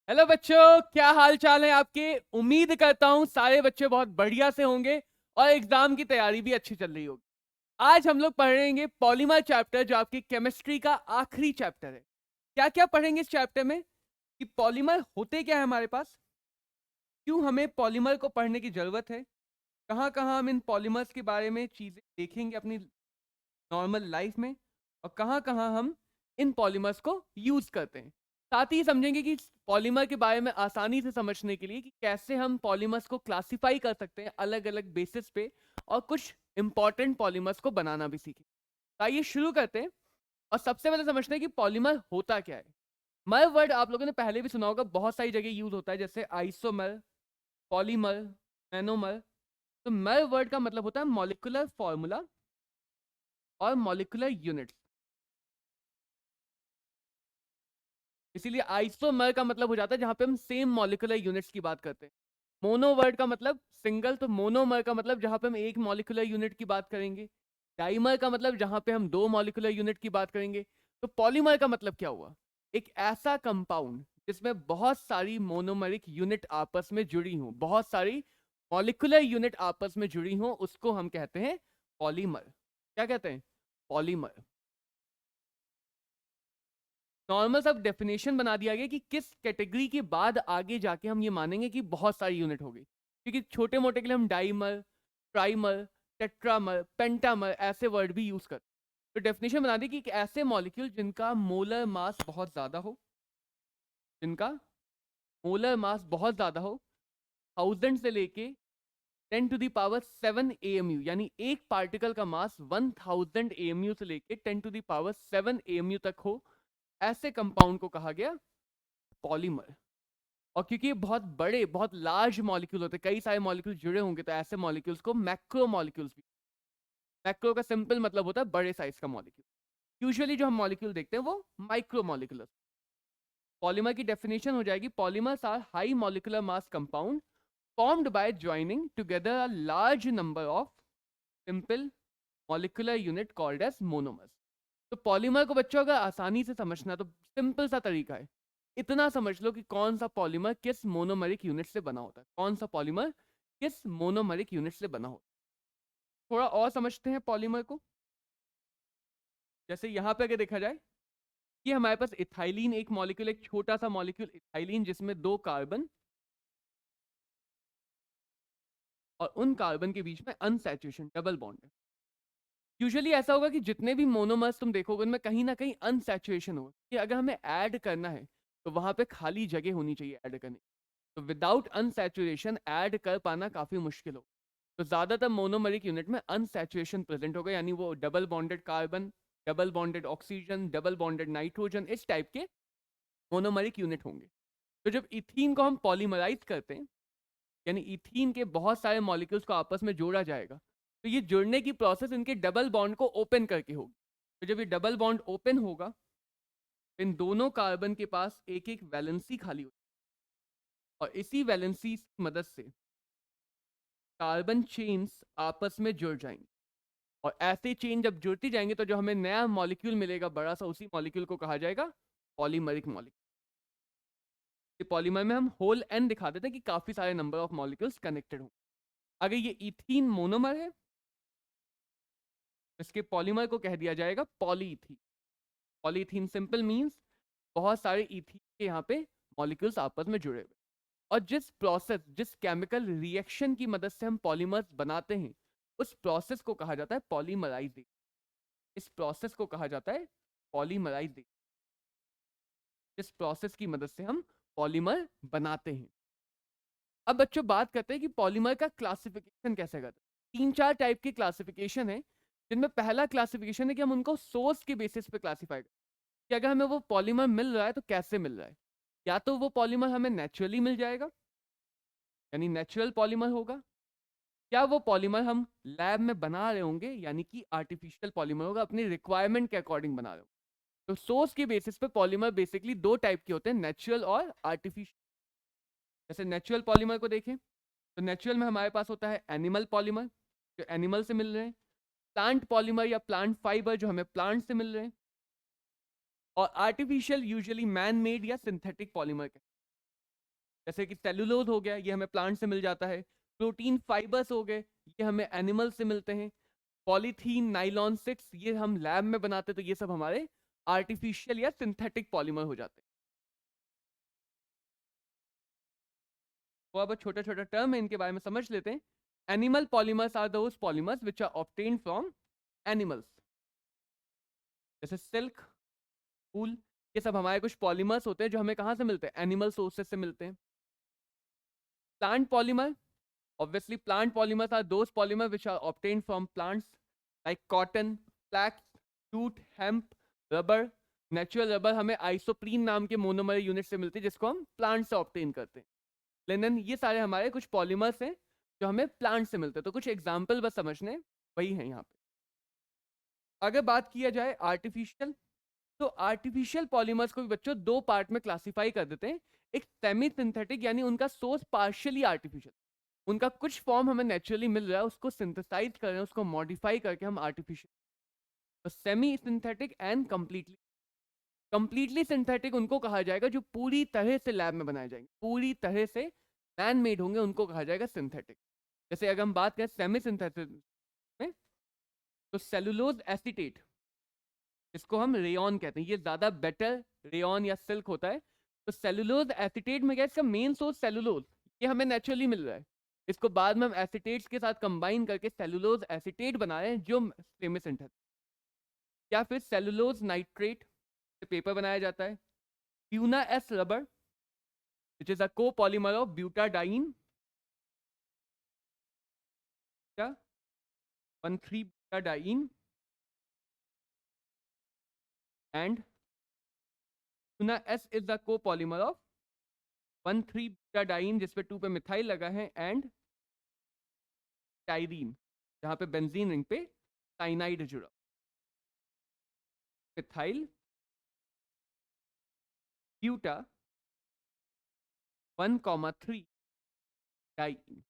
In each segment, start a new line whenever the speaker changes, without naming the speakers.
Hello बच्चों, क्या हाल चाल है आपके। उम्मीद करता हूँ सारे बच्चे बहुत बढ़िया से होंगे और एग्जाम की तैयारी भी अच्छी चल रही होगी। आज हम लोग पढ़ेंगे पॉलीमर चैप्टर, जो आपकी केमिस्ट्री का आखिरी चैप्टर है। क्या क्या पढ़ेंगे इस चैप्टर में कि पॉलीमर होते क्या है हमारे पास, क्यों हमें पॉलीमर को पढ़ने की जरूरत है, कहाँ कहाँ हम इन पॉलीमर्स के बारे में चीजें देखेंगे अपनी नॉर्मल लाइफ में, और कहाँ कहाँ हम इन पॉलीमर्स को यूज करते हैं। साथ ही समझेंगे कि पॉलीमर के बारे में आसानी से समझने के लिए कि कैसे हम पॉलीमर्स को क्लासिफाई कर सकते हैं अलग अलग बेसिस पे, और कुछ इंपॉर्टेंट पॉलीमर्स को बनाना भी सीखें। तो आइए शुरू करते हैं और सबसे पहले समझते हैं कि पॉलीमर होता क्या है। मर वर्ड आप लोगों ने पहले भी सुना होगा, बहुत सारी जगह यूज होता है, जैसे आइसोमर, पॉलीमर, मैनोमर। तो मर वर्ड का मतलब होता है मॉलिक्यूलर फॉर्मूला और मॉलिक्यूलर यूनिट्स। इसीलिए आइसोमर का मतलब हो जाता है जहां पे हम सेम मॉलिक्यूलर यूनिट्स की बात करते हैं। मोनो वर्ड का मतलब सिंगल, तो मोनोमर का मतलब जहां पे हम एक मॉलिक्यूलर यूनिट की बात करेंगे। डाइमर का मतलब जहां पे हम दो मॉलिक्यूलर यूनिट की बात करेंगे। तो पॉलीमर का मतलब क्या हुआ, एक ऐसा कंपाउंड जिसमें बहुत सारी मोनोमरिक यूनिट आपस में जुड़ी हों, बहुत सारी मॉलिक्यूलर यूनिट आपस में जुड़ी हों, उसको हम कहते हैं पॉलीमर। क्या कहते हैं? पॉलीमर। नॉर्मल सब डेफिनेशन बना दिया गया कि किस कैटेगरी के बाद आगे जाके हम ये मानेंगे कि बहुत सारी यूनिट हो गई, क्योंकि छोटे मोटे के लिए हम डाइमर, ट्राइमर, टेट्रामर, पेंटामर ऐसे वर्ड भी यूज करते। तो डेफिनेशन बना दी कि एक ऐसे मॉलिक्यूल जिनका मोलर मास बहुत ज्यादा हो, जिनका मोलर मास बहुत ज्यादा हो, 1000 से लेके 10⁻⁷ यानी एक पार्टिकल का मास 1000 से लेके 10⁻⁷ तक हो, ऐसे कंपाउंड को कहा गया पॉलीमर। और क्योंकि ये बहुत बड़े, बहुत लार्ज मॉलिक्यूल होते हैं, कई सारे मॉलिक्यूल जुड़े होंगे, तो ऐसे मॉलिक्यूल्स को मैक्रो मॉलिक्यूल्स भी। मैक्रो का सिंपल मतलब होता है बड़े साइज का मॉलिक्यूल। यूजुअली जो हम मॉलिक्यूल देखते हैं वो माइक्रो मॉलिक्यूलर। पॉलीमर की डेफिनेशन हो जाएगी, polymers are high molecular mass compound formed by joining together a large number of simple molecular unit called as monomers। तो पॉलीमर को बच्चों अगर आसानी से समझना तो सिंपल सा तरीका है, इतना समझ लो कि कौन सा पॉलीमर किस मोनोमरिक यूनिट से बना होता है, कौन सा पॉलीमर किस मोनोमरिक यूनिट से बना होता है। थोड़ा और समझते हैं पॉलीमर को। जैसे यहाँ पे अगर देखा जाए कि हमारे पास इथाइलिन एक मॉलिक्यूल, एक छोटा सा मॉलिक्यूल इथाइलिन, जिसमें दो कार्बन और उन कार्बन के बीच में अनसैचुरेशन डबल बॉन्ड है। यूजुअली ऐसा होगा कि जितने भी मोनोमर्स तुम देखोगे उनमें कहीं ना कहीं अनसैचुरेशन होगा, कि अगर हमें ऐड करना है तो वहां पे खाली जगह होनी चाहिए ऐड करने। तो विदाउट अनसैचुरेशन ऐड कर पाना काफी मुश्किल हो। तो ज्यादातर मोनोमरिक यूनिट में अनसैचुरेशन प्रेजेंट होगा, यानी वो double bonded carbon, double bonded oxygen, double bonded nitrogen, इस टाइप के मोनोमरिक यूनिट होंगे। तो जब इथीन को हम पॉलीमराइज करते हैं, यानी इथीन के बहुत सारे मॉलिक्यूल्स को आपस में जोड़ा जाएगा, तो ये जुड़ने की प्रोसेस इनके डबल बॉन्ड को ओपन करके होगी। तो जब ये डबल बॉन्ड ओपन होगा, इन दोनों कार्बन के पास एक एक वैलेंसी खाली होगी, और इसी वैलेंसी की मदद से कार्बन चेन्स आपस में जुड़ जाएंगे। और ऐसे चेन जब जुड़ती जाएंगे तो जो हमें नया मॉलिक्यूल मिलेगा बड़ा सा, उसी मॉलिक्यूल को कहा जाएगा पॉलीमरिक मॉलिक्यूल। पॉलीमर में हम होल एन दिखा देते हैं कि काफी सारे नंबर ऑफ मॉलिक्यूल्स कनेक्टेड हों। अगर ये इथीन मोनोमर है, इसके पॉलीमर को कह दिया जाएगा पॉलीथीन। पॉलीथीन सिंपल मींस बहुत सारे इथीन के यहाँ पे मॉलिक्यूल्स आपस में जुड़े हुए। और जिस प्रोसेस, जिस केमिकल रिएक्शन की मदद से हम पॉलीमर्स बनाते हैं, उस प्रोसेस को कहा जाता है पॉलीमराइजेशन। इस प्रोसेस को कहा जाता है पॉलीमराइजेशन, जिस प्रोसेस की मदद से हम पॉलीमर बनाते हैं। अब बच्चों बात करते हैं कि पॉलीमर का क्लासिफिकेशन कैसे करते हैं। तीन चार टाइप की क्लासिफिकेशन है, जिनमें पहला क्लासिफिकेशन है कि हम उनको सोर्स के बेसिस पे क्लासिफाई करें, कि अगर हमें वो पॉलीमर मिल रहा है तो कैसे मिल रहा है। या तो वो पॉलीमर हमें नेचुरली मिल जाएगा, यानी नेचुरल पॉलीमर होगा, या वो पॉलीमर हम लैब में बना रहे होंगे, यानी कि आर्टिफिशियल पॉलीमर होगा, अपनी रिक्वायरमेंट के अकॉर्डिंग बना रहे हो। तो सोर्स के बेसिस पे पॉलीमर बेसिकली दो टाइप के होते हैं, नेचुरल और आर्टिफिशियल। जैसे नेचुरल पॉलीमर को देखें तो नेचुरल में हमारे पास होता है एनिमल पॉलीमर, जो एनिमल से मिल रहे हैं, प्लांट पॉलीमर या प्लांट फाइबर जो हमें प्लांट से मिल रहे हैं, और आर्टिफिशियल यूजुअली मैन मेड या सिंथेटिक पॉलीमर के। जैसे कि सेलुलोज हो गया, ये हमें प्लांट से मिल जाता है। प्रोटीन फाइबर्स हो गए, ये हमें एनिमल से मिलते हैं। पॉलीथीन, नाइलॉन 6, ये हम लैब में बनाते, तो ये सब हमारे आर्टिफिशियल या सिंथेटिक पॉलीमर हो जाते हैं। वो अब छोटा छोटा टर्म है, इनके बारे में समझ लेते हैं। Animal polymers are those polymers which are obtained from animals, जैसे सिल्क, वूल, ये सब हमारे कुछ पॉलीमर्स होते हैं जो हमें कहाँ से मिलते हैं, एनिमल सोर्सेज से मिलते हैं। Plant polymer, obviously plant polymers are those polymers which are obtained from plants like cotton, flax, jute, hemp, rubber. Natural rubber हमें आइसोप्रीन नाम के मोनोमर यूनिट से मिलती है, जिसको हम प्लांट से ऑब्टेन करते हैं। लिनन, ये सारे हमारे कुछ पॉलीमर्स हैं जो हमें प्लांट से मिलते हैं। तो कुछ एग्जांपल बस समझने वही है यहाँ पे। अगर बात किया जाए आर्टिफिशियल, तो आर्टिफिशियल पॉलीमर्स को भी बच्चों दो पार्ट में क्लासिफाई कर देते हैं। एक सेमी सिंथेटिक, यानी उनका सोर्स पार्शियली आर्टिफिशियल, उनका कुछ फॉर्म हमें नेचुरली मिल रहा है, उसको सिंथेसाइज कर रहे हैं, उसको मॉडिफाई करके हम आर्टिफिशियल। तो semi synthetic and completely, completely synthetic उनको कहा जाएगा जो पूरी तरह से लैब में बनाए जाएंगे, पूरी तरह से मैन मेड होंगे, उनको कहा जाएगा सिंथेटिक। जैसे अगर हम बात करें सेमी सिंथेटिक में, तो सेलुलोज एसीटेट, इसको हम रेयन कहते हैं, ये ज्यादा बेटर रेयन या सिल्क होता है। तो सेलुलोज एसीटेट में क्या, इसका मेन सोर्स सेलुलोज, ये हमें नेचुरली मिल रहा है। इसको बाद में हम एसीटेट्स के साथ कंबाइन करके सेलुलोज एसीटेट बना रहे हैं, जो सेमी सिंथेटिक। या फिर सेलुलोज नाइट्रेट से पेपर बनाया जाता है। Buena S rubber, which is a copolymer of butadiene, क्या 1,3 butadiene, and Buena S is the copolymer of 1,3 butadiene, जिसपे 2 पे मिथाइल लगा है, एंड टाइरीन, जहां पे बेंजीन रिंग पे साइनाइड जुड़ा, मिथाइल ब्यूटा 1,3 डाइन।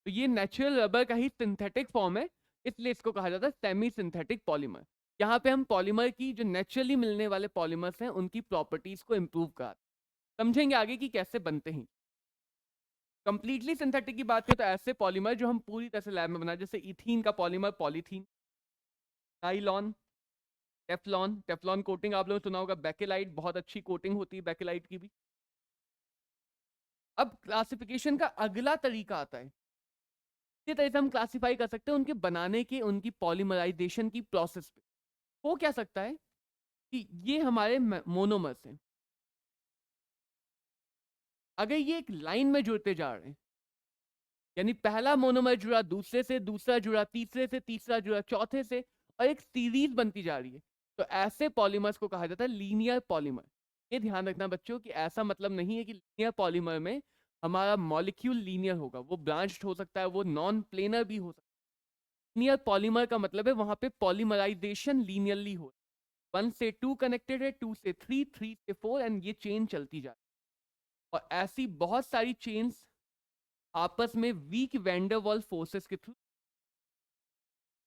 तो ये नेचुरल रबर का ही सिंथेटिक फॉर्म है, इसलिए इसको कहा जाता है सेमी सिंथेटिक पॉलीमर। यहाँ पे हम पॉलीमर की जो नेचुरली मिलने वाले पॉलीमर्स हैं उनकी प्रॉपर्टीज को इंप्रूव कर समझेंगे आगे कि कैसे बनते हैं। कंप्लीटली सिंथेटिक की बात करें तो ऐसे पॉलीमर जो हम पूरी तरह से लैब में बनाए, जैसे इथीन का polymer polythene, nylon, Teflon, Teflon coating आप लोगों ने सुना होगा, बेकेलाइट, बहुत अच्छी कोटिंग होती है बेकेलाइट की भी। अब क्लासिफिकेशन का अगला तरीका आता है, इसी तरह से हम क्लासिफाई कर सकते हैं उनके बनाने के, उनकी पॉलीमराइजेशन की प्रोसेस पे। हो क्या सकता है कि ये हमारे मोनोमर्स हैं, अगर ये एक लाइन में जुड़ते जा रहे हैं, यानी पहला मोनोमर जुड़ा दूसरे से, दूसरा जुड़ा तीसरे से, तीसरा जुड़ा चौथे से, और एक सीरीज बनती जा रही है, तो ऐसे पॉलीमर्स को कहा जाता है लीनियर पॉलीमर। ये ध्यान रखना बच्चों कि ऐसा मतलब नहीं है कि लीनियर पॉलीमर में हमारा मॉलिक्यूल लीनियर होगा, वो ब्रांच्ड हो सकता है, वो नॉन प्लेनर भी हो सकता है। लीनियर पॉलीमर का मतलब है वहां पे पॉलीमराइजेशन लीनियरली हो, 1 से 2 कनेक्टेड है, 2 से 3, 3 से 4, एंड ये चेन चलती जाती है। और ऐसी बहुत सारी चेन्स आपस में वीक वैंडरवाल फोर्सेस के थ्रू,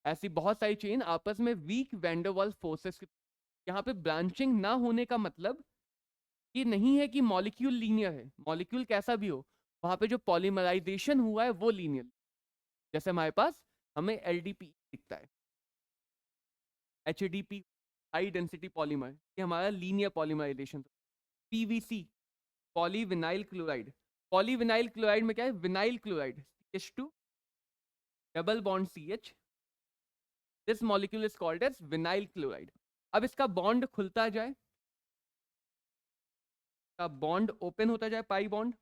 ऐसी बहुत सारी चेन आपस में वीक वैंडरवाल फोर्सेस के, यहाँ पे ब्रांचिंग ना होने का मतलब ये नहीं है कि मॉलिक्यूल लीनियर है, मॉलिक्यूल कैसा भी हो, वहां पे जो पॉलीमराइजेशन हुआ है वो लीनियर। जैसे हमारे पास हमें एलडीपी दिखता है, एचडीपी, हाई डेंसिटी पॉलीमर, ये हमारा linear polymerisation. PVC, polyvinyl chloride, polyvinyl chloride में क्या है, vinyl chloride CH2 double bond CH, this molecule is called as vinyl chloride. अब इसका बॉन्ड खुलता जाए, का बॉन्ड ओपन होता जाए, पाई बॉन्ड,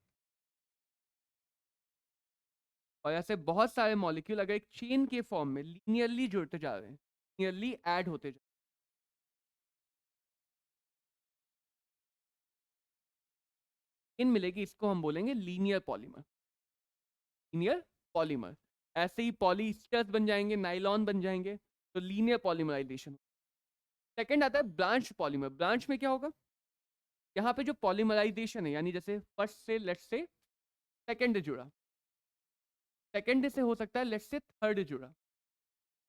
और ऐसे बहुत सारे मॉलिक्यूल अगर एक चेन के फॉर्म में लीनियरली जुड़ते जा रहे हैं, लीनियरली ऐड होते जा, इन मिलेगी, इसको हम बोलेंगे लीनियर पॉलीमर, लीनियर पॉलीमर। ऐसे ही पॉलीस्टर्स बन जाएंगे, नाइलॉन बन जाएंगे, तो लीनियर पॉलीमराइजेशन। सेकंड आता है ब्रांच पॉलीमर। ब्रांच में क्या होगा, यहाँ पे जो पॉलीमराइजेशन है, यानी जैसे फर्स्ट से लेट्स से सेकंड जुड़ा, सेकंड से हो सकता है लेट्स से थर्ड जुड़ा,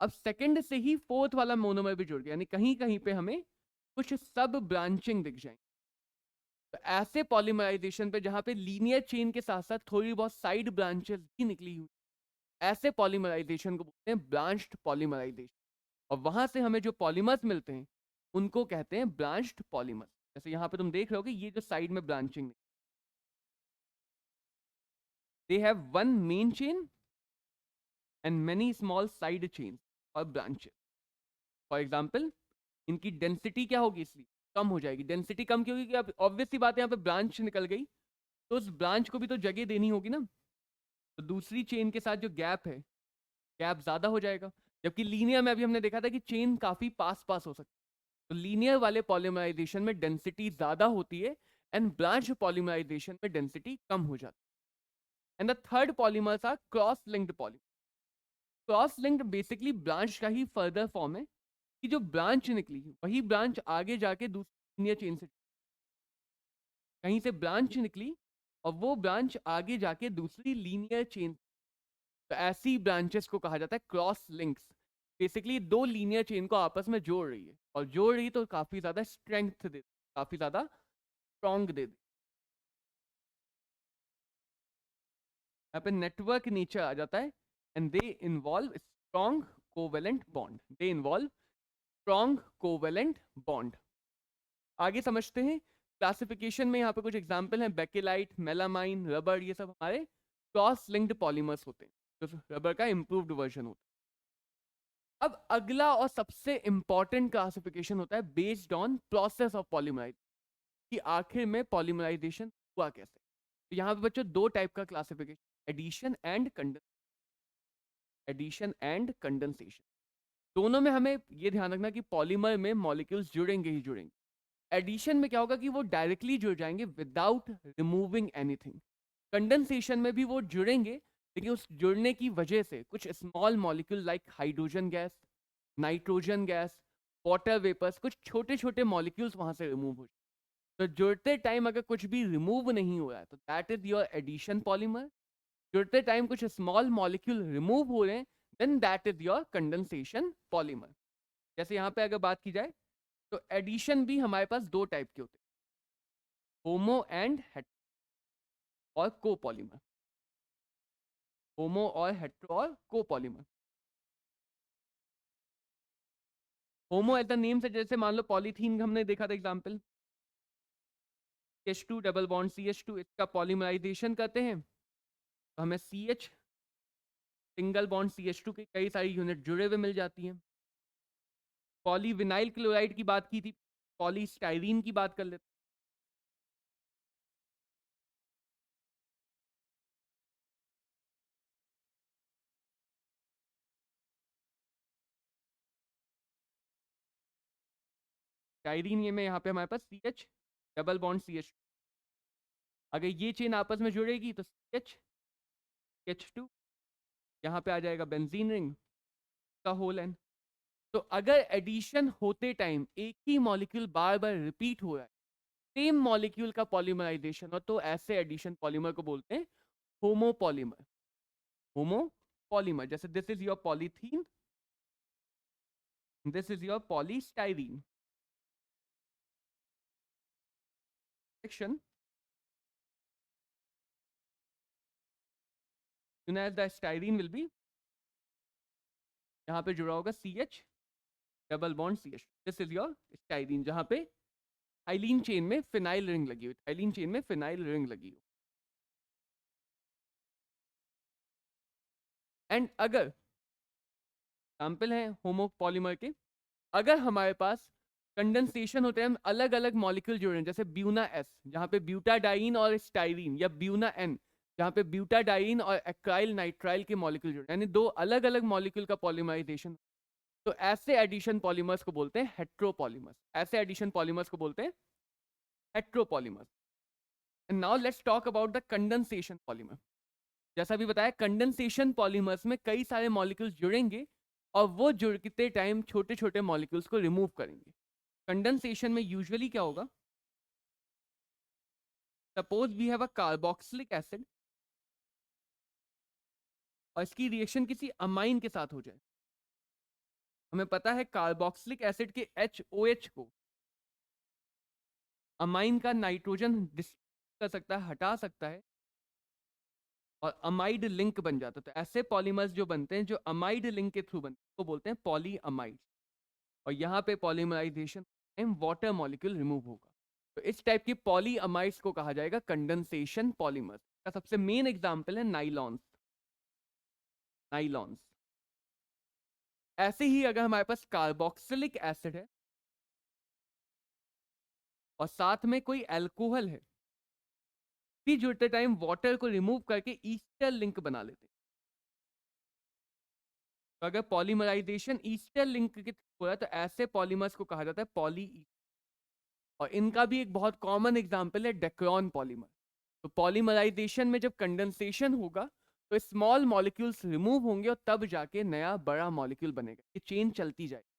अब सेकंड से ही फोर्थ वाला मोनोमर भी जुड़ गया, यानी कहीं कहीं पे हमें कुछ सब ब्रांचिंग दिख जाएंगे। तो ऐसे पॉलीमराइजेशन पे जहाँ पे लीनियर चेन के साथ साथ थोड़ी बहुत साइड ब्रांचेस भी निकली हुई, ऐसे पॉलीमराइजेशन को बोलते हैं ब्रांच्ड पॉलीमराइजेशन। और वहां से हमें जो पॉलीमर्स मिलते हैं उनको कहते हैं ब्रांच्ड पॉलीमर्स। जैसे यहाँ पे तुम देख रहे हो कि ये जो साइड में branching, they have one main chain and many small side chain और ब्रांचेस। फॉर एग्जाम्पल, इनकी डेंसिटी क्या होगी, इसलिए कम हो जाएगी। डेंसिटी कम क्यों होगी कि अब ऑब्वियस सी बात है, यहाँ पे ब्रांच निकल गई तो उस ब्रांच को भी तो जगह देनी होगी ना, तो दूसरी चेन के साथ जो गैप है, गैप ज्यादा हो जाएगा। जबकि लीनियर में अभी हमने देखा था कि चेन काफी पास पास हो सकती है, तो लीनियर वाले पॉलीमराइजेशन में डेंसिटी ज्यादा होती है एंड ब्रांच पॉलीमराइजेशन में डेंसिटी कम हो जाती है। And the third polymers are cross linked polymer. Cross linked basically branch का ही फर्दर फॉर्म है कि जो ब्रांच निकली वही ब्रांच आगे जाके दूसरी लीनियर चेन से, कहीं से ब्रांच निकली और वो ब्रांच आगे जाके दूसरी लीनियर चेन, तो ऐसी ब्रांचेस को कहा जाता है क्रॉस लिंक्स। बेसिकली दो लीनियर चेन को आपस में जोड़ रही है, और जोड़ रही तो काफी ज्यादा स्ट्रेंथ दे, काफी ज्यादा स्ट्रॉन्ग दे। यहाँ पे नेटवर्क नेचर आ जाता है and they involve strong covalent bond, they involve strong covalent bond. आगे समझते हैं क्लासिफिकेशन में। यहाँ पे कुछ एग्जांपल हैं, बेकेलाइट, मेलामाइन, रबर, ये सब हमारे क्रॉस लिंक्ड पॉलीमर्स होते हैं, जो रबर का इंप्रूव्ड वर्जन होता है। अब अगला और सबसे इंपॉर्टेंट क्लासिफिकेशन होता है based on process of polymerise, कि आखिर में पॉलीमराइजेशन हुआ कैसे। तो यहाँ पे बच्चों दो टाइप का classification, addition and condensation. Addition and condensation दोनों में हमें ये ध्यान रखना कि पॉलीमर में मॉलिक्यूल्स जुड़ेंगे ही जुड़ेंगे। एडिशन में क्या होगा कि वो डायरेक्टली जुड़ जाएंगे विदाउट रिमूविंग एनीथिंग। कंडेंसेशन में भी वो जुड़ेंगे, लेकिन उस जुड़ने की वजह से कुछ small molecule like hydrogen gas, nitrogen gas, water vapours, कुछ छोटे छोटे मॉलिक्यूल्स वहां से रिमूव हो जाए। तो जुड़ते टाइम अगर कुछ भी रिमूव नहीं हो रहा है तो that is your addition polymer. जुड़ते टाइम कुछ स्मॉल मॉलिक्यूल रिमूव हो रहे हैं, then that is your condensation polymer. जैसे यहाँ पे अगर बात की जाए तो एडिशन भी हमारे पास दो टाइप के होते हैं, होमो एंड हेटेरो और कोपॉलीमर। होमो और हेटेरो और copolymer. Homo as the name से, जैसे मान लो पॉलीथीन हमने देखा था example, CH2 double bond CH2, इसका पॉलीमराइजेशन करते हैं तो हमें CH सिंगल बॉन्ड CH2 की कई सारी यूनिट जुड़े हुए मिल जाती हैं। पॉलीविनाइल क्लोराइड की बात की थी, पॉलीस्टाइरीन की बात कर लेते हैं। स्टाइरीन ये में यहाँ पे हमारे पास CH डबल बॉन्ड CH2, अगर ये चेन आपस में जुड़ेगी तो CH2, यहाँ पे आ जाएगा बेंजीन रिंग का होल एन। तो अगर एडिशन होते टाइम एक ही मॉलिक्यूल बार बार रिपीट हो रहा है, सेम मॉलिक्यूल का पॉलीमराइजेशन हो, तो ऐसे एडिशन पॉलीमर को बोलते हैं होमोपॉलीमर। होमोपॉलीमर, जैसे this is your polythene, this is your polystyrene section, the styrene will be, यहाँ पे जुड़ा होगा CH double bond CH, this is your styrene, जहाँ पे थाइलीन चेन में फिनाइल रिंग लगी हुई, थाइलीन चेन में फिनाइल रिंग लगी हुई। एंड अगर एग्जाम्पल है होमोपॉलीमर के, अगर हमारे पास कंडेंसेशन होते हैं, अलग अलग मॉलिक्यूल जुड़े हैं, जैसे ब्यूना एस जहाँ पे ब्यूटाडाइन और स्टाइरीन, या ब्यूना एन जहाँ पे ब्यूटाडाइन और एक्राइल नाइट्राइल के मॉलिक्यूल जुड़े, यानी दो अलग अलग मॉलिक्यूल का पॉलीमराइजेशन, तो ऐसे एडिशन पॉलीमर्स को बोलते हैं हेट्रोपॉलीमर्स। ऐसे एडिशन पॉलीमर्स को बोलते हैं heteropolymers. And now let's talk about the condensation polymer. जैसा भी बताया, कंडेंसेशन पॉलीमर्स में कई सारे मॉलिक्यूल्स जुड़ेंगे और वो जुड़ते टाइम छोटे छोटे मॉलिक्यूल्स को रिमूव करेंगे। कंडेंसेशन में यूजुअली क्या होगा, suppose we have a carboxylic acid और इसकी रिएक्शन किसी अमाइन के साथ हो जाए। हमें पता है कार्बोक्सिलिक एसिड के HOH को अमाइन का नाइट्रोजन कर सकता है, हटा सकता है, और अमाइड लिंक बन जाता है। तो ऐसे पॉलीमर्स जो बनते हैं जो अमाइड लिंक के थ्रू बनते हैं वो बोलते हैं पॉलीअमाइड। और यहाँ पे पॉलीमराइजेशन वाटर मॉलिक्यूल रिमूव होगा। तो इस टाइप की पॉलीअमाइड्स को कहा जाएगा कंडेंसेशन पॉलीमर्स। का सबसे मेन एग्जांपल है नाइलॉन्स। नाइलॉन्स ऐसे ही अगर हमारे पास कार्बोक्सिलिक एसिड है और साथ में कोई अल्कोहल है, भी जुड़ते टाइम वाटर को रिमूव करके ईस्टर लिंक बना लेते हैं। तो अगर पॉलीमराइजेशन ईस्टर लिंक के थ्रू हो रहा है तो ऐसे पॉलीमर्स को कहा जाता है पॉली। और इनका भी एक बहुत कॉमन एग्जांपल है डेक्रॉन पॉलीमर। तो पॉलीमराइजेशन में जब कंडेंसेशन होगा तो स्मॉल मॉलिक्यूल्स रिमूव होंगे और तब जाके नया बड़ा मॉलिक्यूल बनेगा, ये चेन चलती जाएगी।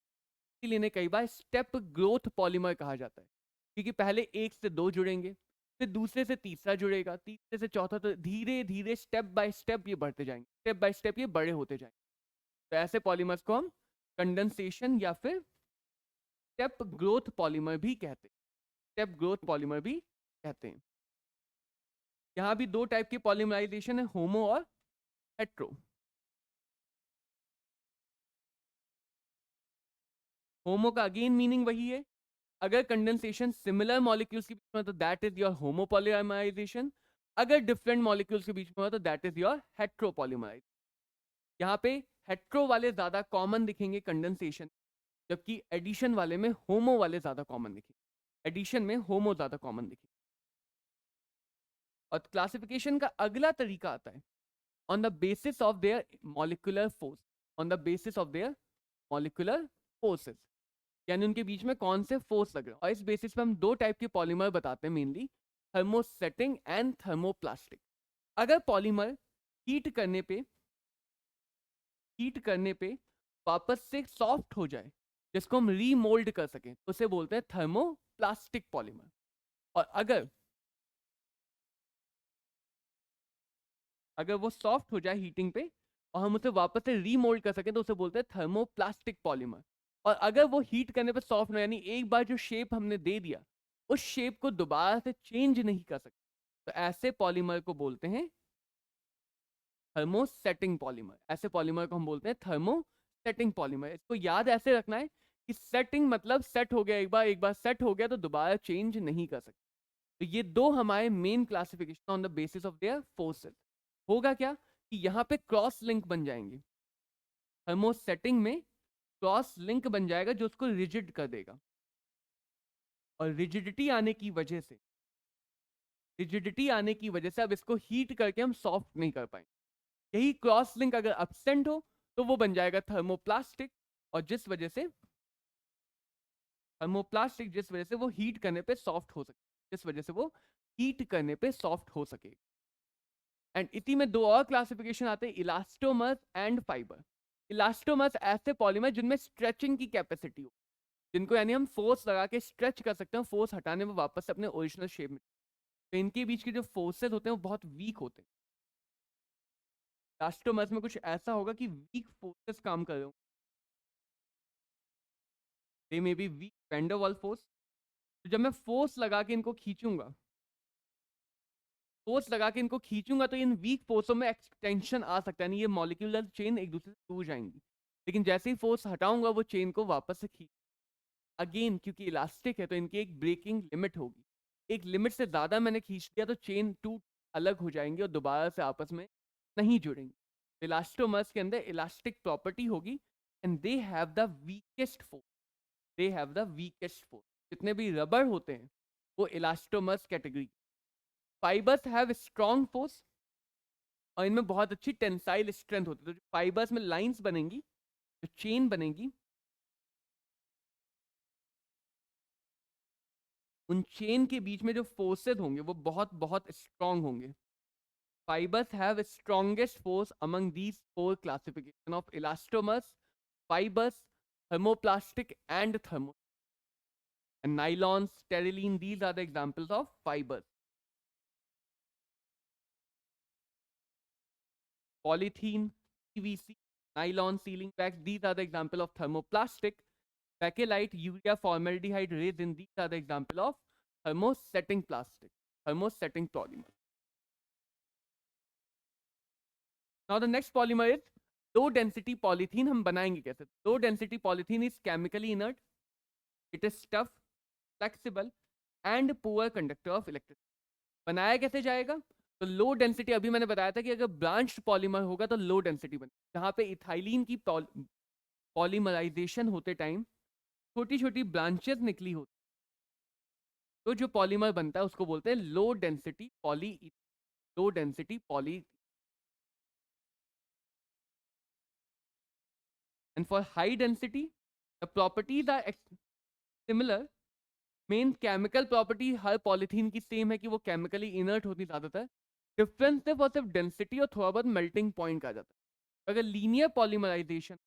इसीलिए इन्हें कई बार स्टेप ग्रोथ पॉलीमर कहा जाता है, क्योंकि पहले एक से दो जुड़ेंगे, फिर दूसरे से तीसरा जुड़ेगा, तीसरे से चौथा, तो धीरे धीरे स्टेप बाय स्टेप ये बढ़ते जाएंगे, स्टेप बाय स्टेप ये बड़े होते जाएंगे। तो ऐसे पॉलीमर्स को हम कंडेंसेशन या फिर स्टेप ग्रोथ पॉलीमर भी कहते हैं। स्टेप ग्रोथ पॉलीमर भी कहते हैं। यहाँ भी दो टाइप की पॉलीमराइजेशन है, होमो और हेट्रो। होमो का अगेन मीनिंग वही है, अगर कंडेंसेशन सिमिलर मॉलिक्यूल्स के बीच में तो that is your homo polymerisation, अगर डिफरेंट मॉलिक्यूल्स के बीच में हो तो that is your hetero polymerisation. यहाँ पे हेट्रो वाले ज्यादा कॉमन दिखेंगे कंडेंसेशन, जबकि एडिशन वाले में होमो वाले ज्यादा कॉमन दिखेंगे। एडिशन में होमो ज्यादा कॉमन दिखेंगे। और क्लासिफिकेशन का अगला तरीका आता है on the basis of their molecular force. On the basis of their molecular forces, यानी उनके बीच में कौन से फोर्स लग रहे हैं। और इस बेसिस पे हम दो टाइप के पॉलीमर बताते हैं मेनली, थर्मोसेटिंग एंड थर्मोप्लास्टिक। अगर पॉलीमर हीट करने पे वापस से सॉफ्ट हो जाए, जिसको हम रीमोल्ड कर सकें, तो उसे बोलते हैं थर्मोप्लास्टिक पॉलीमर। और अगर वो सॉफ्ट हो जाए हीटिंग पे और हम उसे वापस से रीमोल्ड कर सकें तो उसे बोलते हैं थर्मोप्लास्टिक पॉलीमर। और अगर वो हीट करने पे सॉफ्ट हो, यानी एक बार जो शेप हमने दे दिया उस शेप को दोबारा से चेंज नहीं कर सकते, तो ऐसे पॉलीमर को बोलते हैं थर्मोसेटिंग पॉलीमर। ऐसे पॉलीमर को हम बोलते हैं थर्मोसेटिंग पॉलीमर। इसको याद ऐसे रखना है कि सेटिंग मतलब सेट हो गया, एक बार सेट हो गया तो दोबारा चेंज नहीं कर सकते। तो ये दो हमारे main classification on the basis of their forces. होगा क्या कि यहाँ पे क्रॉस लिंक बन जाएंगे, थर्मोसेटिंग में क्रॉस लिंक बन जाएगा जो उसको रिजिड कर देगा। और रिजिडिटी आने की वजह से अब इसको हीट करके हम सॉफ्ट नहीं कर पाएंगे। यही क्रॉस लिंक अगर एब्सेंट हो तो वो बन जाएगा थर्मोप्लास्टिक, और जिस वजह से वो हीट करने पे सॉफ्ट हो सके, एंड इसी में दो और क्लासिफिकेशन आते हैं, इलास्टोमर्स एंड फाइबर। इलास्टोमर्स ऐसे पॉलीमर जिनमें स्ट्रेचिंग की कैपेसिटी हो, जिनको यानी हम फोर्स लगा के स्ट्रेच कर सकते हैं, फोर्स हटाने में वापस से अपने ओरिजिनल शेप में। तो इनके बीच के जो फोर्सेस होते हैं वो बहुत वीक होते हैं। इलास्टोमर्स में कुछ ऐसा होगा कि वीक फोर्सेस काम कर रहे हो, they may be weak van der Waals force. तो जब मैं फोर्स लगा के इनको खींचूंगा तो इन वीक फोर्सों में एक्सटेंशन आ सकता है, नहीं ये मॉलिक्यूलर चेन एक दूसरे से दूर जाएंगी। लेकिन जैसे ही फोर्स हटाऊंगा वो चेन को वापस से खींच, अगेन क्योंकि इलास्टिक है तो इनकी एक ब्रेकिंग लिमिट होगी। एक लिमिट से ज्यादा मैंने खींच दिया तो चेन टूट अलग हो जाएंगे और दोबारा से आपस में नहीं जुड़ेंगे। इलास्टोमर्स के अंदर इलास्टिक प्रॉपर्टी होगी, and they have the weakest force. जितने भी रबर होते हैं वो elastomers category. Fibres have strong force और इनमें बहुत अच्छी टेंसाइल स्ट्रेंथ होती है। तो जो फाइबर्स में लाइंस बनेंगी, जो चेन बनेगी, उन चेन के बीच में जो फोर्सेस होंगे वो बहुत बहुत स्ट्रॉन्ग होंगे। Fibres have strongest force among these four classification of elastomers, fibres, thermoplastic and thermo. And nylon, sterylene, these are the examples of fibers. Polythene, PVC, nylon sealing wax, these are the example of thermoplastic. Bakelite, urea, formaldehyde, resin, these are the example of thermosetting plastic, thermosetting polymer. Now the next polymer is low density polythene. हम बनाएंगे कैसे? Low density polythene is chemically inert, it is tough, flexible and poor conductor of electricity. बनाया कैसे जाएगा? तो low density, अभी मैंने बताया था कि अगर ब्रांच्ड पॉलीमर होगा तो लो डेंसिटी बने, जहां पे इथाइलिन की पॉलीमराइजेशन होते टाइम छोटी छोटी ब्रांचेस निकली होती, तो जो पॉलीमर बनता है उसको बोलते हैं low density poly, low density poly. And for high density, the properties are similar. Main chemical property her polythene की सेम है कि वो केमिकली इनर्ट होती ज्यादातर. डिफरेंस सिर्फ और सिर्फ डेंसिटी और थोड़ा बहुत मेल्टिंग पॉइंट का जाता है. अगर लीनियर पॉलीमराइजेशन,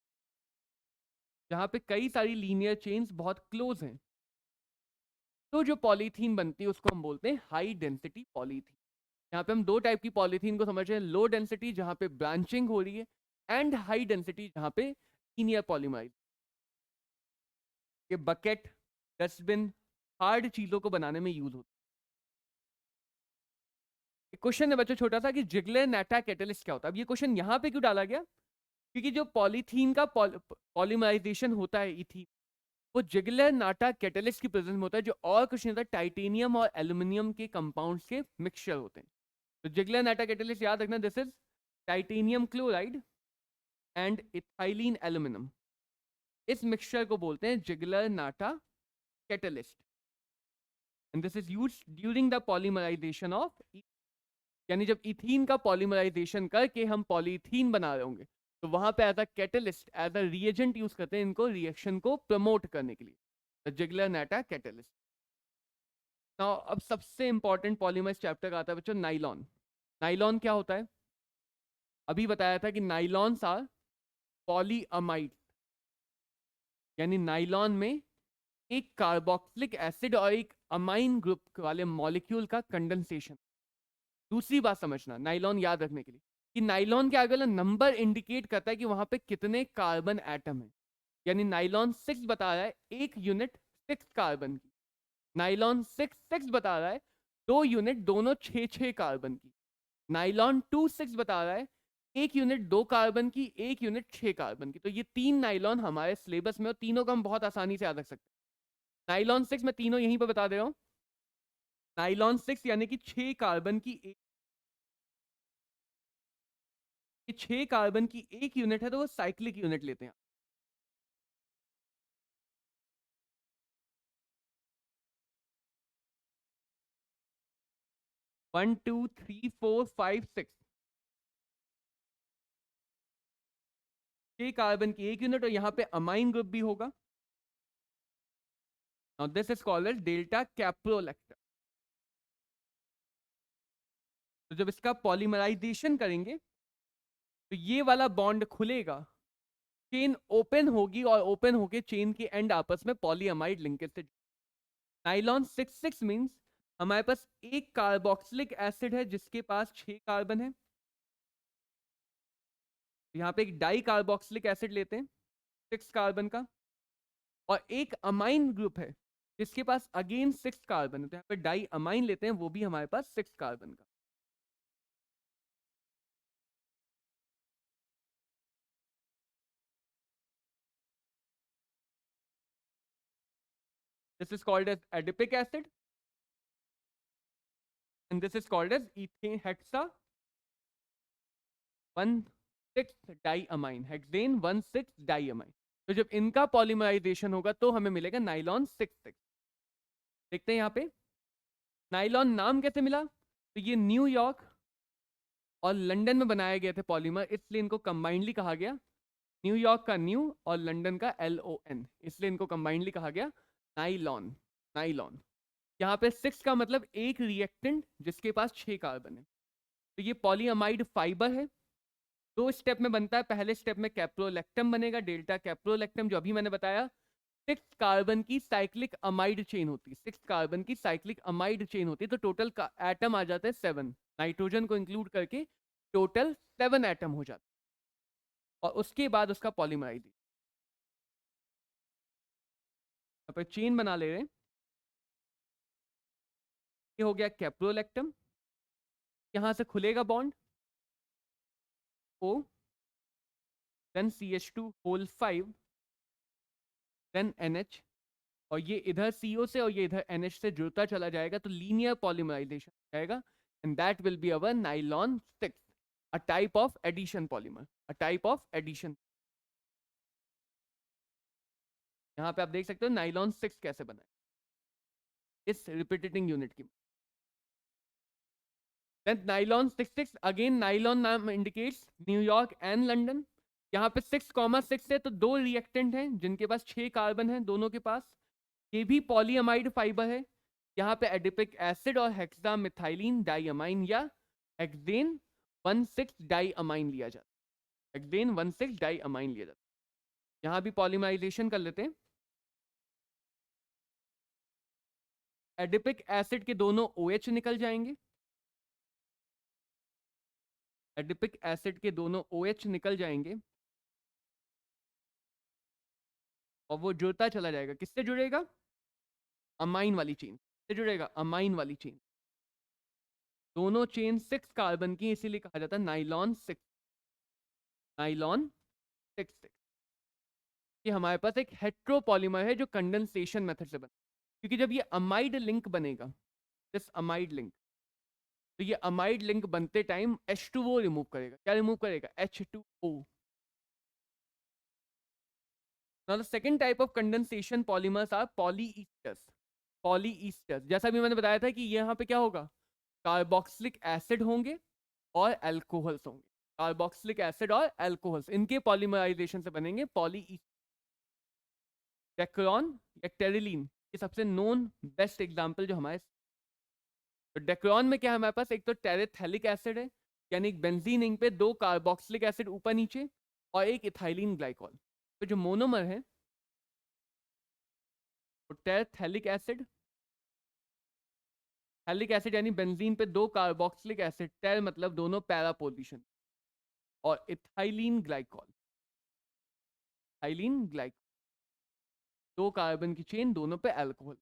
जहां पे कई सारी लीनियर चेन्स बहुत क्लोज हैं, तो जो पॉलीथीन बनती है उसको हम बोलते हैं हाई डेंसिटी पॉलीथीन. यहाँ पे हम दो टाइप की पॉलीथीन को समझ रहे हैं, लो डेंसिटी जहां पे ब्रांचिंग हो रही है, एंड हाई डेंसिटी जहां पे लीनियर पॉलीमराइज. ये बकेट, डस्टबिन, हार्ड चीजों को बनाने में यूज होता है. क्वेश्चन है बच्चों छोटा सा कि जिगलर नाटा कैटलिस्ट क्या होता है. अब ये क्वेश्चन यहाँ पे क्यों डाला गया? क्योंकि जो पॉलीथीन का पॉलीमराइजेशन होता है इथीन, वो जिगलर नाटा कैटलिस्ट की प्रेजेंस में होता है, जो और कुछ नहीं होता, टाइटेनियम और एल्यूमिनियम के कंपाउंड्स के मिक्सचर होते हैं. तो जिगलर नाटा कैटलिस्ट याद रखना, this is titanium chloride and ethylene aluminium. इस मिक्सचर को बोलते हैं Ziegler Natta catalyst. And this is used during the polymerisation of, यानी जब इथीन का पॉलीमराइजेशन करके हम पॉलीथीन बना रहे होंगे, तो वहां पे as a catalyst, as a reagent use करते हैं इनको रिएक्शन को प्रमोट करने के लिए. The Ziegler Natta catalyst. Now अब सबसे इंपॉर्टेंट पॉलीमर चैप्टर का आता है बच्चों, नाइलॉन. नाइलॉन क्या होता है? अभी बताया था कि नाइलॉन्स आर पॉलीअमाइड, यानी नाइलॉन में एक कार्बोक्सिलिक एसिड और एक अमाइन ग्रुप वाले मॉलिक्यूल का कंडेंसेशन. दूसरी बात समझना नाइलॉन याद रखने के लिए, कि नाइलॉन के आगे वाला नंबर इंडिकेट करता है कि वहां पे कितने कार्बन एटम है. यानी नाइलॉन 6 बता रहा है एक यूनिट 6 कार्बन की. नाइलॉन 6 बता रहा है 2 यूनिट दोनों 6 कार्बन की. नाइलॉन 2 बता रहा है एक यूनिट 2 कार्बन की, एक यूनिट 6 कार्बन की. तो ये 3 नाइलॉन हमारे सिलेबस में, और तीनों को हम बहुत आसानी से याद रख सकते हैं. नाइलॉन 6 मैं तीनों यहीं पर बता दे रहा हूँ. नाइलॉन 6 यानी कि 6 कार्बन की 6 कार्बन की एक यूनिट है, तो वो साइक्लिक यूनिट लेते हैं. 1 2 3 4 5 6, 6 कार्बन की एक यूनिट, और यहाँ पे अमाइन ग्रुप भी होगा. Now this is called as delta caprolactam. तो जब इसका पॉलीमराइजेशन करेंगे तो ये वाला बॉन्ड खुलेगा, चेन ओपन होगी, और ओपन होके चेन के एंड आपस में पॉलीअमाइड लिंकेज से. नाइलॉन 6 मींस हमारे पास एक कार्बोक्सिलिक एसिड है जिसके पास 6 कार्बन है. यहाँ पे एक डाई कार्बोक्सिलिक एसिड लेते हैं 6 कार्बन का, और एक अमाइन ग्रुप है जिसके पास अगेन 6 कार्बन है, तो यहाँ पे डाई अमाइन लेते हैं, वो भी हमारे पास 6 कार्बन का. This is called as adipic acid, and this is called as ethane hexa 1,6 diamine, hexane 1,6 diamine. तो जब इनका पॉलीमराइजेशन होगा तो हमें मिलेगा नाइलॉन 6. देखते हैं यहाँ पे नाइलॉन नाम कैसे मिला. तो ये न्यूयॉर्क और लंदन में बनाए गए थे पॉलीमर, इसलिए इनको कंबाइंडली कहा गया. न्यूयॉर्क का न्यू और लंदन का LON, इसलिए इनको कंबाइंडली कहा गया नाइलॉन. नाइलॉन. यहाँ पे 6 का मतलब एक रिएक्टेंट जिसके पास 6 कार्बन है. तो ये पॉलीअमाइड फाइबर है. 2 स्टेप में बनता है. पहले स्टेप में कैप्रोलेक्टम बनेगा, डेल्टा कैप्रोलेक्टम, जो अभी मैंने बताया 6 कार्बन की साइक्लिक अमाइड चेन होती है. 6 कार्बन की साइक्लिक अमाइड चेन होती है, तो टोटल का एटम आ जाता है 7, नाइट्रोजन को इंक्लूड करके टोटल 7 एटम हो जाता है. और उसके बाद उसका पॉलीमराइजेशन, यहाँ पर चेन बना ले रहे हैं. ये हो गया कैप्रोलैक्टम, यहाँ से खुलेगा bond O, then CH2 whole 5, then NH, और ये इधर CO से और ये इधर NH से जुड़ता चला जाएगा तो लीनियर पॉलीमराइजेशन हो जाएगा, and that will be our nylon 6, a type of addition polymer, a type of addition. यहाँ पे आप देख सकते हो नाइलॉन 6 कैसे बना है इस रिपीटेटिंग यूनिट की। Then nylon 66, again nylon नाम इंडिकेट्स न्यूयॉर्क एंड लंदन। यहाँ पे 6,6 है तो दो रिएक्टेंट हैं जिनके पास 6 कार्बन है दोनों के पास, ये भी पॉलीअमाइड फाइबर है। यहाँ पे एडिपिक एसिड और हेक्सा मिथाइलिन डाइअमाइन या हेक्सेन 16 डाइअमाइन लिया जाता है, हेक्सेन 16 डाइअमाइन लिया जाता है। यहाँ भी पॉलीमराइजेशन कर लेते हैं। एडिपिक एसिड के दोनों OH निकल जाएंगे, एडिपिक एसिड के दोनों OH निकल जाएंगे और वो जुड़ता चला जाएगा, किससे जुड़ेगा? अमाइन वाली चेन से जुड़ेगा, अमाइन वाली चेन। दोनों चेन 6 कार्बन की, इसीलिए कहा जाता है नाइलॉन 6, नाइलॉन 6। ये हमारे पास एक हेट्रोपॉलीमर है जो कंडेंसेशन मेथड से बना, क्योंकि जब ये अमाइड लिंक बनेगा, दिस अमाइड लिंक, तो ये अमाइड लिंक बनते टाइम H2O रिमूव करेगा। क्या रिमूव करेगा? H2O। Now the second type of condensation polymers are polyesters, polyesters। जैसा भी मैंने बताया था कि यहाँ पे क्या होगा, कार्बोक्सिलिक एसिड होंगे और अल्कोहल्स होंगे, कार्बोक्सिलिक एसिड और अल्कोहल्स, इनके पॉलीमराइजेशन से बनेंगे पॉलीईस्टर। डेक्रोन या टेरिलीन, ये सबसे नोन बेस्ट एग्जांपल जो हमारे, तो डेक्रोन में क्या है हमारे पास, एक तो टेरेथैलिक एसिड है, यानी एक बेंजीन रिंग पे दो कार्बोक्सिलिक एसिड ऊपर नीचे और एक इथाइलिन ग्लाइकॉल, तो जो मोनोमर है तो टेरेथैलिक एसिड, थैलिक एसिड यानी बेंजीन पे दो कार्बोक्सिलिक एसिड, टेर मतलब दोनों पैरा पोजीशन, और इथाइलिन ग्लाइकॉल, इथाइलिन ग्लाइकॉल, दो कार्बन की चेन दोनों पे अल्कोहल,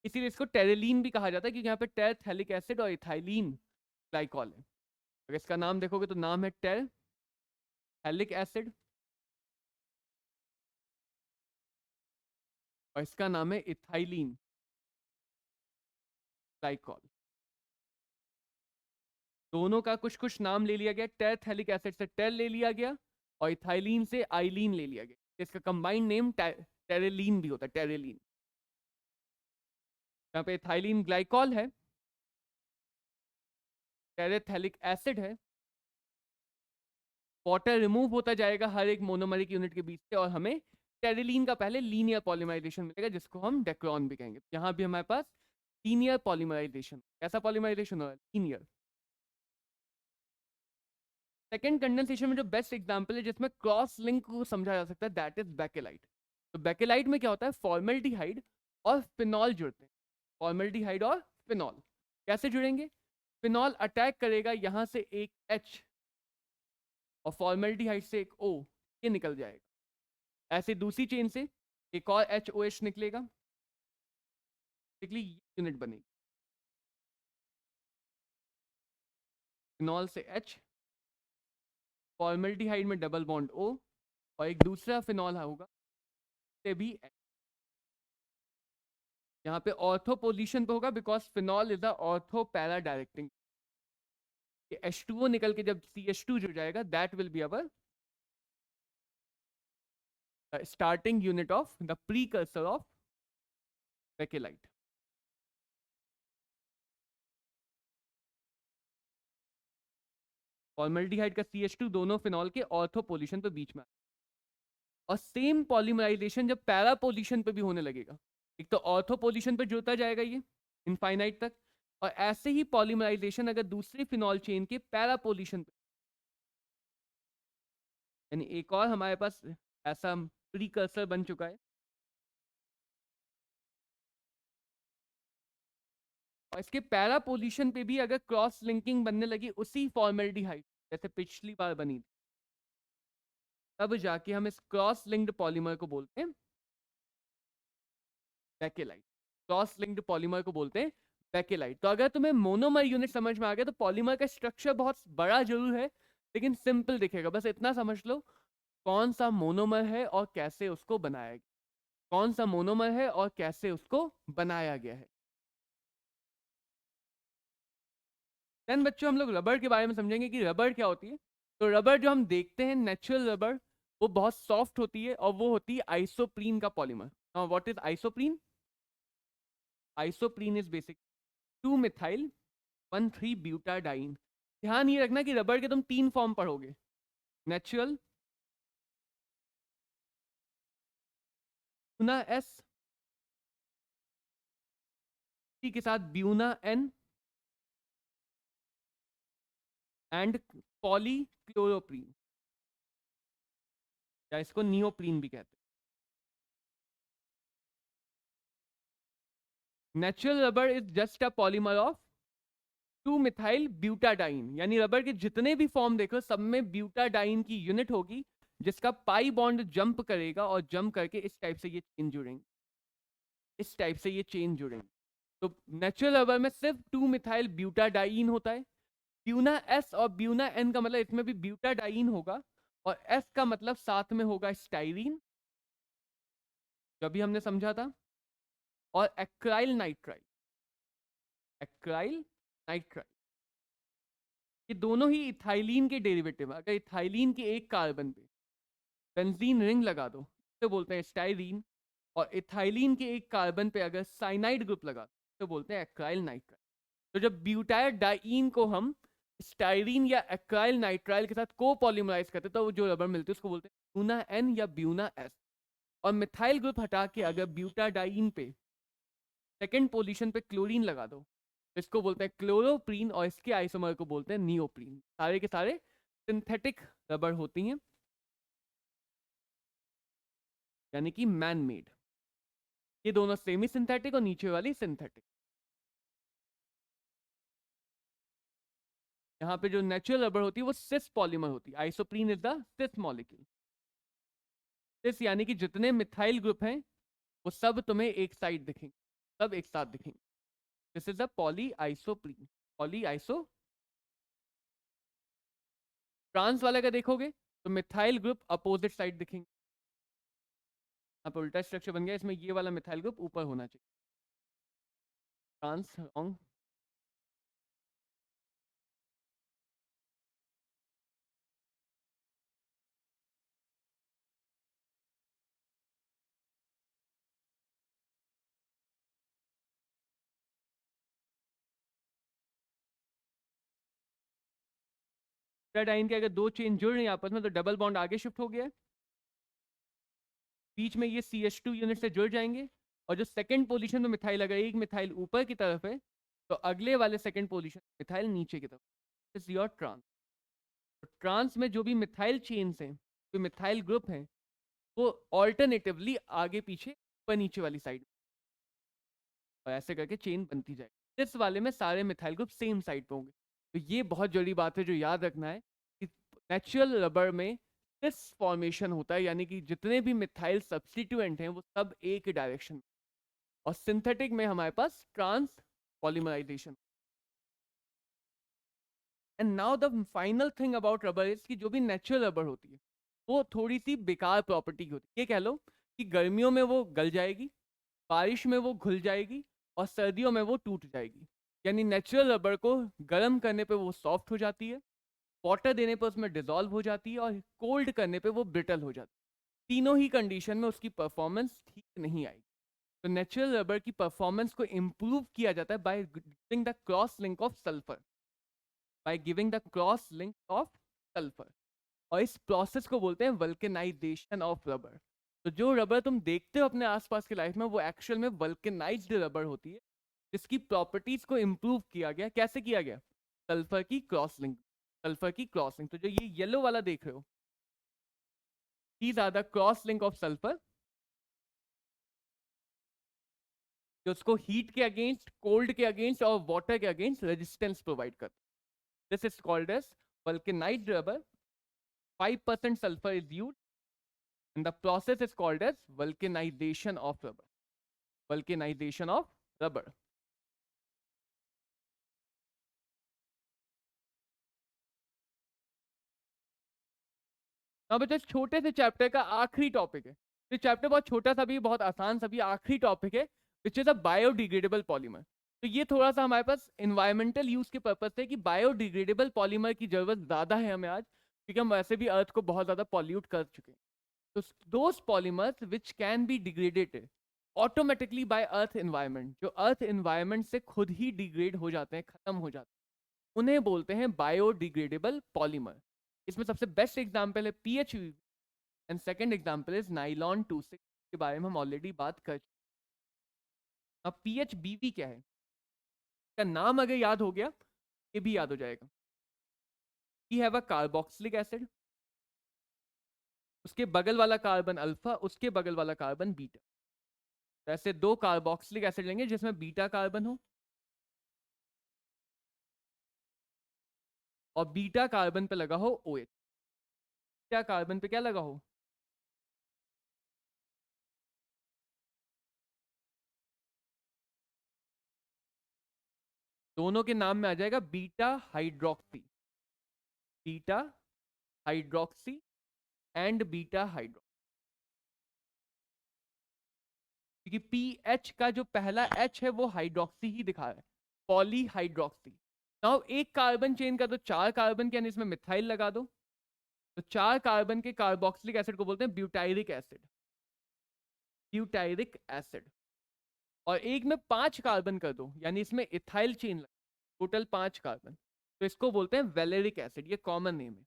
इसीलिए इसको टेरेलीन भी कहा जाता है क्योंकि यहाँ पे टेर थैलिक एसिड और इथाइलिन ग्लाइकॉल है। अगर इसका नाम देखोगे तो नाम है टेर थैलिक एसिड और इसका नाम है इथाइलिन ग्लाइकॉल। दोनों का कुछ कुछ नाम ले लिया गया, टेर थैलिक एसिड से टेर ले लिया गया और इथाइलिन से आइलिन ले लिया गया, इसका कंबाइंड नेम टेरेलीन भी होता है, टेरेलीन। यहाँ पे इथाइलिन ग्लाइकॉल है, टेरेथैलिक एसिड है, वाटर रिमूव होता जाएगा हर एक मोनोमरिक यूनिट के बीच से और हमें टेरिलीन का पहले लीनियर पॉलीमराइजेशन मिलेगा जिसको हम डेक्रोन भी कहेंगे। यहाँ भी हमारे पास लीनियर पॉलीमराइजेशन, कैसा पॉलीमराइजेशन हो रहा है? लीनियर। सेकंड कंडेंसेशन में जो बेस्ट एग्जांपल है जिसमें क्रॉस लिंक को समझा जा सकता है, दैट इज बेकेलाइट। तो बेकेलाइट में क्या होता है, फॉर्मेल्डिहाइड और फिनॉल जुड़ते हैं, फॉर्मेल्डिहाइड और फिनॉल कैसे जुड़ेंगे? फिनॉल अटैक करेगा यहाँ से एक H और फॉर्मेल्डिहाइड से एक O, ये निकल जाएगा। ऐसे दूसरी चेन से एक और HOH निकलेगा, यूनिट बनेगी, फिनॉल से H, फॉर्मेल्डिहाइड में डबल बॉन्ड O और एक दूसरा फिनॉल होगा से भी H। यहाँ पे ऑर्थो पोजीशन पे होगा because phenol is the ortho para directing. H2O निकल के जब CH2 जुड़ जाएगा, that will be our starting unit of the precursor of bakelite. Formaldehyde का CH2 दोनों फिनॉल के ऑर्थो पोजीशन पे बीच में, और सेम पॉलीमराइजेशन जब पैरा पोजीशन पे भी होने लगेगा, एक तो ऑर्थो पोजीशन पे जुड़ता जाएगा ये इनफाइनाइट तक, और ऐसे ही पॉलीमराइजेशन अगर दूसरी फिनॉल चेन के पैरा पोजीशन पे, यानी एक और हमारे पास ऐसा प्रीकर्सर बन चुका है। और इसके पैरा पोजीशन पे भी अगर क्रॉस लिंकिंग बनने लगी उसी फॉर्मेल्डिहाइड जैसे पिछली बार बनी थी, तब जाके हम इस क्रॉस लिंक्ड पॉलीमर को बोलते हैं बेकेलाइट, क्रॉस लिंक्ड पॉलीमर को बोलते हैं बैकेलाइट। तो अगर तुम्हें मोनोमर यूनिट समझ में आ गया तो पॉलीमर का स्ट्रक्चर बहुत बड़ा जरूर है लेकिन सिंपल दिखेगा, बस इतना समझ लो कौन सा मोनोमर है और कैसे उसको बनाया गया, कौन सा मोनोमर है और कैसे उसको बनाया गया है। देन बच्चों हम लोग रबर के बारे में समझेंगे कि रबर क्या होती है। तो रबर जो हम देखते हैं नेचुरल रबर वो बहुत सॉफ्ट होती है और वो होती है आइसोप्रीन का polymer. What is isoprene? Isoprene is basic 2 methyl 1,3 butadiene. ध्यान ये रखना कि रबर के तुम 3 फॉर्म पढ़ोगे, नेचुरल, ब्यूना एस के साथ ब्यूना एन एंड पॉलीक्लोरोप्रीन, या इसको नियोप्रीन भी कहते हैं। Natural rubber is just a polymer of 2 methyl butadiene, यानी रबर के जितने भी फॉर्म देखो सब में ब्यूटाडाइन की यूनिट होगी जिसका पाई बॉन्ड जंप करेगा और जंप करके इस टाइप से ये चेन जुड़ेंगे, इस टाइप से ये चेन जुड़ेंगे। तो नेचुरल रबर में सिर्फ 2 मिथाइल ब्यूटाडाइन होता है। ब्यूना एस और ब्यूना एन का मतलब इसमें भी ब्यूटाडाइन होगा और एस का मतलब साथ में होगा स्टाइरीन जो भी हमने समझा था, और एक्राइल नाइट्राइल, एक्राइल नाइट्राइल। ये दोनों ही इथाइलिन के डेरिवेटिव है। अगर इथाइलिन के एक कार्बन पे बेंजीन रिंग लगा दो तो बोलते हैं स्टाइरीन, और इथाइलिन के एक कार्बन पे अगर साइनाइड ग्रुप लगा दो तो बोलते हैं एक्राइल नाइट्राइल। तो जब ब्यूटाइल डाइन को हम स्टाइरीन या एक्राइल नाइट्राइल के साथ को पॉलीमराइज करते तो वो जो रबर मिलती है उसको बोलते हैं ब्यूना एन या ब्यूना एस। और मिथाइल ग्रुप हटा के अगर ब्यूटाडाइन पे सेकेंड पोजीशन पे क्लोरीन लगा दो तो इसको बोलते हैं क्लोरोप्रीन, और इसके आइसोमर को बोलते हैं नियोप्रीन। सारे के सारे सिंथेटिक रबर होती हैं, यानी कि मैन मेड। ये दोनों सेमी सिंथेटिक और नीचे वाली सिंथेटिक। यहाँ पे जो नेचुरल रबर होती है वो सिस पॉलीमर होती है। Isoprene is the cis molecule. Cis यानी कि जितने मिथाइल ग्रुप हैं वो सब तुम्हें एक साइड दिखेंगे, सब एक साथ दिखेंगे। This is a poly isoprene, poly iso. Trans वाले का देखोगे तो मिथाइल ग्रुप अपोजिट साइड दिखेंगे। यहाँ पे उल्टा स्ट्रक्चर बन गया, इसमें ये वाला मिथाइल ग्रुप ऊपर होना चाहिए। Trans wrong. डाइन के अगर दो चेन जुड़ रही है आपस में तो डबल बॉन्ड आगे शिफ्ट हो गया है, बीच में ये CH2 यूनिट से जुड़ जाएंगे। और जो सेकंड पोजीशन में मिथाइल, अगर एक मिथाइल ऊपर की तरफ है तो अगले वाले सेकंड पोजीशन मिथाइल नीचे की तरफ। Is your trans. ट्रांस में जो भी मिथाइल चेन्स हैं, जो मिथाइल ग्रुप हैं, वो ऑल्टरनेटिवली आगे पीछे ऊपर नीचे वाली साइड, और ऐसे करके चेन बनती जाएगी। इस वाले में सारे मिथाइल ग्रुप सेम साइड पे होंगे। तो ये बहुत जरूरी बात है जो याद रखना है कि नेचुरल रबर में सिस फॉर्मेशन होता है, यानी कि जितने भी मिथाइल सब्स्टिट्यूएंट हैं वो सब एक डायरेक्शन में, और सिंथेटिक में हमारे पास trans polymerisation. And now the final thing about rubber is कि जो भी नेचुरल रबर होती है वो थोड़ी सी बेकार प्रॉपर्टी की होती है। ये कह लो कि गर्मियों में वो गल जाएगी, बारिश में वो घुल जाएगी, और सर्दियों में वो टूट जाएगी। यानी नेचुरल रबर को गर्म करने पे वो सॉफ्ट हो जाती है, वाटर देने पर उसमें डिजोल्व हो जाती है, और कोल्ड करने पे वो ब्रिटल हो जाती है। तीनों ही कंडीशन में उसकी परफॉर्मेंस ठीक नहीं आएगी। तो नेचुरल रबर की परफॉर्मेंस को इम्प्रूव किया जाता है by giving the cross link of sulphur, by giving the cross link of sulphur. और इस प्रोसेस को बोलते हैं वल्केनाइजेशन ऑफ रबर। तो जो रबर तुम देखते हो अपने आसपास की लाइफ में वो एक्चुअल में वल्केनाइज्ड रबर होती है, जिसकी प्रॉपर्टीज को इम्प्रूव किया गया। कैसे किया गया? सल्फर की क्रॉस लिंक, सल्फर की क्रॉस लिंक। तो जो ये येलो वाला देख रहे हो, these are the cross link of sulphur, जो उसको हीट के अगेंस्ट, कोल्ड के अगेंस्ट और वाटर के अगेंस्ट रेजिस्टेंस प्रोवाइड करता है। This is called as vulcanised rubber. 5% sulfur is used and the process is called as vulcanization of rubber, vulcanization of rubber। अब बच्चों छोटे से चैप्टर का आखिरी टॉपिक है, तो चैप्टर बहुत छोटा सा भी, बहुत आसान सा भी, आखिरी टॉपिक है which is a biodegradable polymer. तो ये थोड़ा सा हमारे पास इन्वायरमेंटल यूज के पर्पज से कि बायोडिग्रेडेबल पॉलीमर की जरूरत ज्यादा है हमें आज, क्योंकि हम वैसे भी अर्थ को बहुत ज्यादा पॉल्यूट कर चुके हैं। तो those polymers which can be degraded automatically bye earth environment, जो अर्थ एनवायरनमेंट से खुद ही डिग्रेड हो जाते हैं, खत्म हो जाते हैं, उन्हें बोलते हैं बायोडिग्रेडेबल पॉलीमर। इसमें सबसे बेस्ट एग्जांपल है PHV and second example is nylon 26 के बारे में हम ऑलरेडी बात कर चुके हैं। अब पीएचबीवी क्या है, इसका नाम अगर याद हो गया ये भी याद हो जाएगा। We have a carboxylic acid, उसके बगल वाला कार्बन अल्फा, उसके बगल वाला कार्बन बीटा। तो ऐसे दो कार्बोक्सिलिक एसिड लेंगे जिसमें बीटा कार्बन हो और बीटा कार्बन पे लगा हो OH। बीटा कार्बन पे क्या लगा हो, दोनों के नाम में आ जाएगा beta hydroxy, beta hydroxy and beta hydroxy. क्योंकि पीएच का जो पहला एच है वो हाइड्रोक्सी ही दिखा रहा है, पॉली हाइड्रोक्सी। नाउ एक कार्बन चेन कर दो, चार कार्बन के, यानी इसमें मिथाइल लगा दो, तो चार कार्बन के कार्बोक्सिलिक एसिड को बोलते हैं ब्यूटायरिक एसिड, ब्यूटायरिक एसिड। और एक में 5 कार्बन कर दो, यानी इसमें इथाइल चेन लगा, टोटल 5 कार्बन, तो इसको बोलते हैं वेलेरिक एसिड, ये कॉमन नेम है।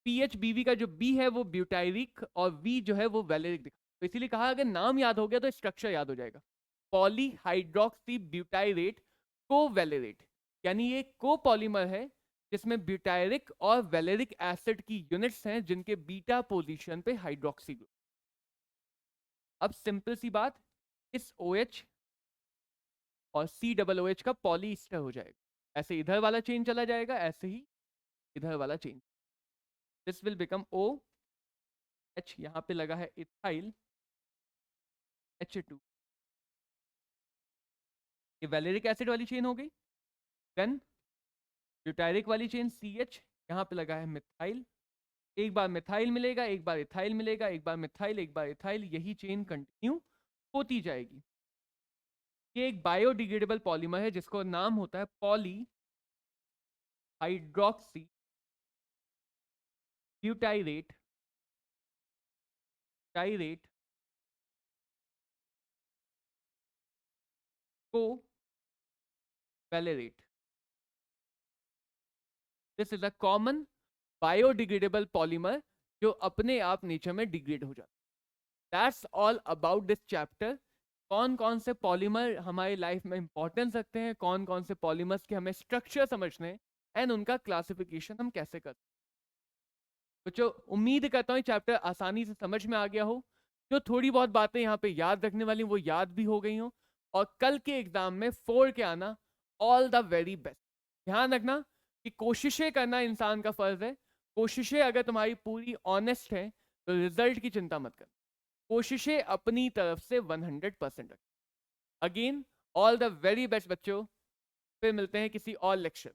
पीएचबीवी का जो बी है वो ब्यूटायरिक और वी जो है वो वेलेरिक दिखा, तो इसीलिए कहा अगर नाम याद हो गया तो स्ट्रक्चर याद हो जाएगा। पॉलीहाइड्रोक्सी ब्यूटाइरेट कोवेलेरेट, यानी ये कोपॉलीमर है जिसमें ब्यूटायरिक और वेलेरिक एसिड की यूनिट्स हैं जिनके बीटा पोजीशन पे हाइड्रोक्सी ग्रुप। अब सिंपल सी बात, इस OH और COOH का पॉलीस्टर हो जाएगा, ऐसे इधर वाला चेन चला जाएगा, ऐसे ही इधर वाला chain, this will become OH, यहाँ पे लगा है इथाइल H2, ये वैलेरिक एसिड वाली चेन हो गई। देन ब्यूटायरिक वाली चेन CH, यहाँ पे लगा है मिथाइल, एक बार मिथाइल मिलेगा, एक बार इथाइल मिलेगा, एक बार मिथाइल, एक बार इथाइल, यही चेन कंटिन्यू होती जाएगी। ये एक बायोडिग्रेडेबल पॉलीमर है जिसको नाम होता है poly hydroxy butyrate tyrate covalerate. This is a common biodegradable polymer जो अपने आप नेचर में डिग्रेड हो जाता है। That's all about this chapter. कौन कौन से पॉलीमर हमारी लाइफ में इंपॉर्टेंस रखते हैं, कौन कौन से पॉलीमर्स के हमें स्ट्रक्चर समझने हैं एंड उनका क्लासिफिकेशन हम कैसे करते हैं। बच्चों उम्मीद करता हूँ चैप्टर आसानी से समझ में आ गया हो, जो थोड़ी बहुत बातें यहाँ पे याद रखने वाली वो याद भी हो गई हो, और कल के एग्जाम में 4 के आना। All the very best. ध्यान रखना कि कोशिशें करना इंसान का फर्ज है, कोशिशें अगर तुम्हारी पूरी ऑनेस्ट है तो रिजल्ट की चिंता मत कर, कोशिशें अपनी तरफ से 100% रखें। Again all the very best बच्चों, फिर मिलते हैं किसी और लेक्चर।